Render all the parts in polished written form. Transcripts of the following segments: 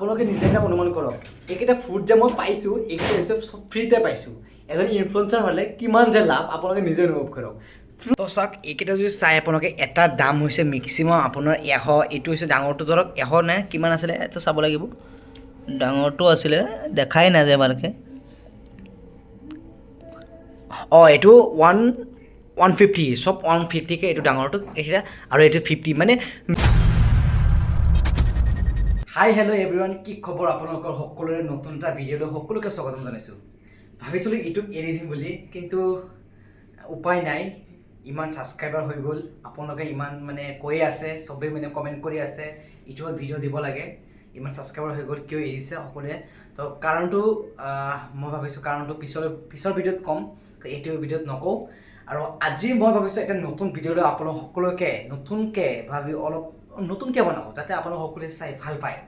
আপোনালোকে নিজে এটা অনুমান কৰক এইকেইটা ফুড যে মই পাইছোঁ এইকেইটা হৈছে চব ফ্ৰীতে পাইছোঁ এজন ইনফ্লুৱেঞ্চাৰ হ'লে কিমান যে লাভ আপোনালোকে নিজে অনুভৱ কৰক তো চাওক এইকেইটা যদি চাই আপোনালোকে এটাৰ দাম হৈছে মেক্সিমাম আপোনাৰ 100 এইটো হৈছে ডাঙৰটো ধৰক 100 নে কিমান আছিলে এইটো চাব লাগিব ডাঙৰটো আছিলে দেখাই নাযায় ভালকৈ এইটো 150 চব 150কে এইটো ডাঙৰটো এইটা আৰু এইটো 50 মানে হাই হেল্ল' এভৰিৱান কি খবৰ আপোনালোকৰ সকলোৰে নতুন এটা ভিডিঅ'লৈ সকলোকে স্বাগতম জনাইছোঁ ভাবিছিলোঁ ইউটিউব এৰি দিম বুলি কিন্তু উপায় নাই ইমান ছাবস্ক্ৰাইবাৰ হৈ গ'ল আপোনালোকে ইমান মানে কৈ আছে চবেই মানে কমেণ্ট কৰি আছে ইউটিউবত ভিডিঅ' দিব লাগে ইমান ছাবস্ক্ৰাইবাৰ হৈ গ'ল কিয় এৰিছে সকলোৱে তো কাৰণটো মই ভাবিছোঁ কাৰণটো পিছৰ ভিডিঅ'ত ক'ম তো এইটো ভিডিঅ'ত নকওঁ আৰু আজি মই ভাবিছোঁ এটা নতুন ভিডিঅ'লৈ আপোনালোক সকলোকে নতুনকৈ ভাবি অলপ নতুনকৈ বনাব যাতে আপোনালোক সকলোৱে চাই ভাল পায়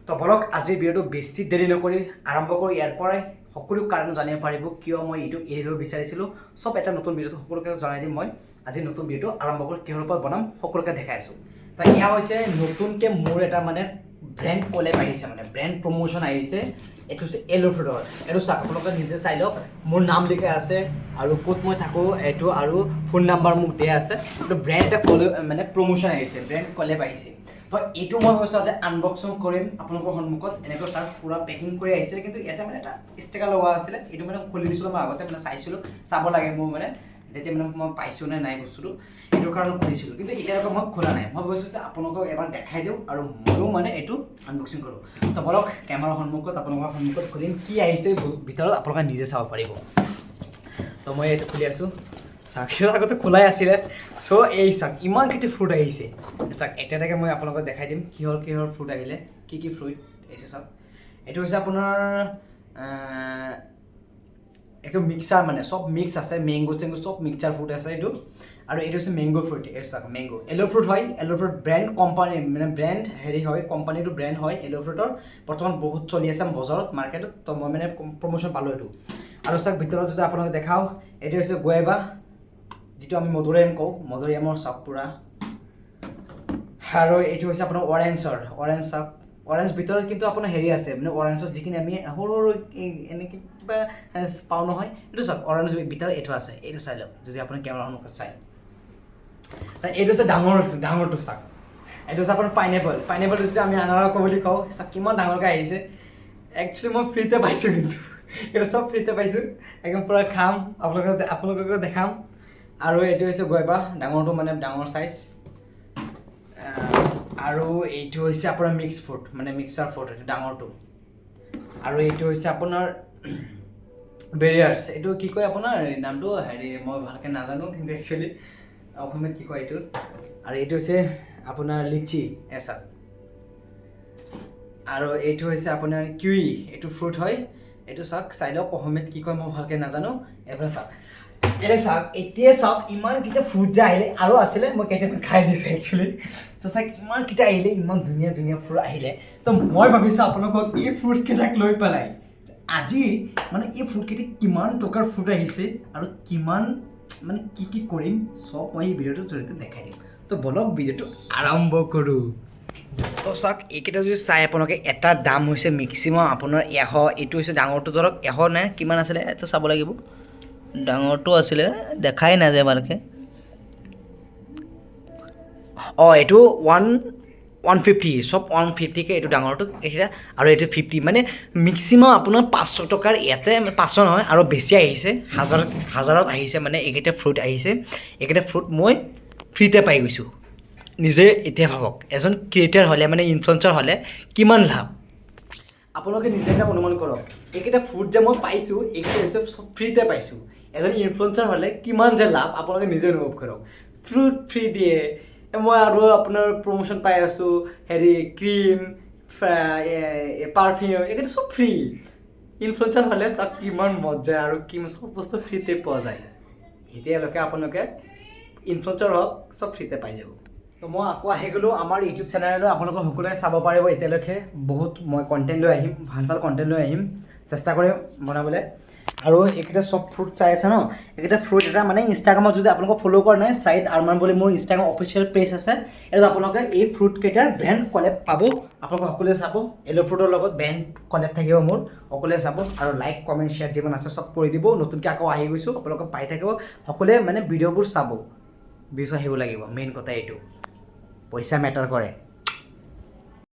তো বলক আজিৰ ভিডিঅ'টো বেছি দেৰি নকৰি আৰম্ভ কৰোঁ ইয়াৰ পৰাই সকলো কাৰণ জানিব পাৰিব কিয় মই ইউটিউব এৰিব বিচাৰিছিলোঁ চব এটা নতুন ভিডিঅ'টো সকলোকে জনাই দিম মই আজি নতুন ভিডিঅ'টো আৰম্ভ কৰি কিহৰ ওপৰত বনাম সকলোকে দেখাই আছোঁ তো এয়া হৈছে নতুনকৈ মোৰ এটা মানে ব্ৰেণ্ড কলেব আহিছে মানে ব্ৰেণ্ড প্ৰমোশ্যন আহিছে এইটো হৈছে এলো ফ্ৰুটৰ এইটো চাওক আপোনালোকে নিজে চাই লওক মোৰ নাম লিখা আছে আৰু ক'ত মই থাকোঁ এইটো আৰু ফোন নাম্বাৰ মোক দিয়া আছে এইটো ব্ৰেণ্ড এটা মানে প্ৰমোশ্যন আহিছে ব্ৰেণ্ড কলেব আহিছে তো এইটো মই ভাবিছোঁ যে আনবক্সিং কৰিম আপোনালোকৰ সন্মুখত এনেকৈ চাওক পূৰা পেকিং কৰি আহিছিলে কিন্তু ইয়াতে মানে এটা ষ্টিকাৰ লগোৱা আছিলে এইটো মানে খুলি দিছিলোঁ মই আগতে মানে চাইছিলোঁ চাব লাগে মোৰ মানে যেতিয়া মানে মই পাইছোঁ নে নাই বস্তুটো এইটোৰ কাৰণে খুলিছিলোঁ কিন্তু এতিয়ালৈকে মই খোলা নাই মই ভাবিছোঁ যে আপোনালোকক এবাৰ দেখাই দিওঁ আৰু ময়ো মানে এইটো আনবক্সিং কৰোঁ তো বলক কেমেৰাৰ সন্মুখত আপোনালোকৰ সন্মুখত খুলিম কি আহিছে ভিতৰত আপোনালোকে নিজে চাব পাৰিব তো মই এইটো খুলি আছোঁ চাওক আগতে খোলাই আছিলে চ' এই চাওক ইমানকেইটা ফ্ৰুট আহিছে চাওক এটা এটাকৈ মই আপোনালোকক দেখাই দিম কিহৰ ফ্ৰুট আহিলে কি ফ্ৰুট এইটো চাওক এইটো হৈছে আপোনাৰ এইটো মিক্সাৰ মানে চব মিক্স আছে মেংগো চেংগো চব মিক্সাৰ ফ্ৰুট আছে এইটো আৰু এইটো হৈছে মেংগো ফ্ৰুট এইটো চাওক মেংগো এলো ফ্ৰুট হয় এলো ফ্ৰুট ব্ৰেণ্ড কোম্পানী মানে ব্ৰেণ্ড হেৰি হয় কোম্পানীটো ব্ৰেণ্ড হয় এলো ফ্ৰুটৰ বৰ্তমান বহুত চলি আছে বজাৰত মাৰ্কেটত তো মই মানে প্ৰমোশ্যন পালোঁ এইটো আৰু চাওক ভিতৰত যদি আপোনালোকে দেখাওঁ এইটো হৈছে গুৱাইবা যিটো আমি মধুৰিআম কওঁ মধুৰিআমৰ চাওক পূৰা আৰু এইটো হৈছে আপোনাৰ অৰেঞ্জ চাওক অৰেঞ্জ ভিতৰত কিন্তু আপোনাৰ হেৰি আছে মানে অৰেঞ্জৰ যিখিনি আমি সৰু সৰু এনেকৈ কিবা পাওঁ নহয় এইটো চাওক অৰেঞ্জ ভিতৰত এইটো আছে এইটো চাই লওক যদি আপুনি কেমেৰাৰ সন্মুখত চাই এইটো হৈছে ডাঙৰটো চাওক এইটো হৈছে আপোনাৰ পাইনেপল যদি আমি আনাৰস বুলি কওঁ চাওক কিমান ডাঙৰকৈ আহিছে একচুৱেলি মই ফ্ৰীতে পাইছোঁ কিন্তু এইটো চব ফ্ৰীতে পাইছোঁ একদম পূৰা খাম আপোনালোকক দেখাম আৰু এইটো হৈছে গুৱাইবা ডাঙৰটো মানে ডাঙৰ চাইজ আৰু এইটো হৈছে আপোনাৰ মিক্স ফ্ৰুট মানে মিক্সাৰ ফ্ৰুট এইটো ডাঙৰটো আৰু এইটো হৈছে আপোনাৰ বেৰিয়াৰ্ছ এইটো কি কয় আপোনাৰ নামটো হেৰি মই ভালকৈ নাজানো কিন্তু একচুৱেলি অসমীয়াত কি কয় এইটো আৰু এইটো হৈছে আপোনাৰ লিচি এচাক আৰু এইটো হৈছে আপোনাৰ কিউই এইটো ফ্ৰুট হয় এইটো চাওক চাই লওক অসমীয়াত কি কয় মই ভালকৈ নাজানো এবাৰ চাওক এতিয়া চাওক এতিয়া চাওক ইমানকেইটা ফ্ৰুট যে আহিলে আৰু আছিলে মই কেইটামান খাই দিছোঁ একচুৱেলি তো চাওক ইমানকেইটা আহিলে ইমান ধুনীয়া ফ্ৰুট আহিলে তো মই ভাবিছোঁ আপোনালোকক এই ফ্ৰুটকেইটাক লৈ পেলাই আজি মানে এই ফ্ৰুটকেইটা কিমান টকাৰ ফ্ৰুট আহিছে আৰু কিমান মানে কি কৰিম চব মই এই ভিডিঅ'টোৰ জৰিয়তে দেখাই দিম তো বলক ভিডিঅ'টো আৰম্ভ কৰোঁ তো চাওক এইকেইটা যদি চাই আপোনালোকে এটাৰ দাম হৈছে মেক্সিমাম আপোনাৰ 100 এইটো হৈছে ডাঙৰটো ধৰক 100 নে কিমান আছিলে এইটো চাব লাগিব ডাঙৰটো আছিলে দেখাই নাযায় ভালকৈ এইটো 150 চব 150কে এইটো ডাঙৰটো এইটা আৰু এইটো 50 মানে মেক্সিমাম আপোনাৰ 500 টকাৰ ইয়াতে 500 নহয় আৰু বেছি আহিছে হাজাৰত আহিছে মানে এইকেইটা ফ্ৰুট আহিছে এইকেইটা ফ্ৰুট মই ফ্ৰীতে পাই গৈছোঁ নিজে এতিয়া ভাবক এজন ক্ৰিয়েটাৰ হ'লে মানে ইনফ্লুৱেঞ্চাৰ হ'লে কিমান লাভ আপোনালোকে নিজে এটা অনুমান কৰক এইকেইটা ফ্ৰুট যে মই পাইছোঁ এইকেইটা হৈছে চব ফ্ৰীতে পাইছোঁ এজন ইনফ্লুৱেঞ্চাৰ হ'লে কিমান যে লাভ আপোনালোকে নিজে অনুভৱ কৰক ফ্ৰুট ফ্ৰী দিয়ে মই আৰু আপোনাৰ প্ৰমোশ্যন পাই আছোঁ হেৰি ক্ৰীম পাৰফিউম এইকেইটা চব ফ্ৰী ইনফ্লুৱেঞ্চাৰ হ'লে চাওক কিমান মজা আৰু কিমান চব বস্তু ফ্ৰীতে পোৱা যায় এতিয়ালৈকে আপোনালোকে ইনফ্লুৱেঞ্চাৰ হওক চব ফ্ৰীতে পাই যাব তো মই আকৌ আহি গ'লোঁ আমাৰ ইউটিউব চেনেললৈ আপোনালোকে সকলোৱে চাব পাৰিব এতিয়ালৈকে বহুত মই কণ্টেণ্ট লৈ আহিম ভাল কণ্টেণ্ট লৈ আহিম চেষ্টা কৰিম বনাবলৈ আৰু এইকেইটা চব ফ্ৰুট চাই আছে ন এইকেইটা ফ্ৰুট এটা মানে ইনষ্টাগ্ৰামত যদি আপোনালোকক ফ'ল' কৰা নাই ছাইদ আৰমান বুলি মোৰ ইনষ্টাগ্ৰাম অফিচিয়েল পেজ আছে এইটো আপোনালোকে এই ফ্ৰুট কেইটাৰ ব্ৰেণ্ড কলেব পাব আপোনালোকে সকলোৱে চাব য়েল্লো ফ্ৰুটৰ লগত ব্ৰেণ্ড কলেব থাকিব মোৰ সকলোৱে চাব আৰু লাইক কমেণ্ট শ্বেয়াৰ যিমান আছে চব কৰি দিব নতুনকৈ আকৌ আহি গৈছোঁ আপোনালোকে পাই থাকিব সকলোৱে মানে ভিডিঅ'বোৰ চাব ভিউজ আহিব লাগিব মেইন কথা এইটো পইচা মেটাৰ কৰে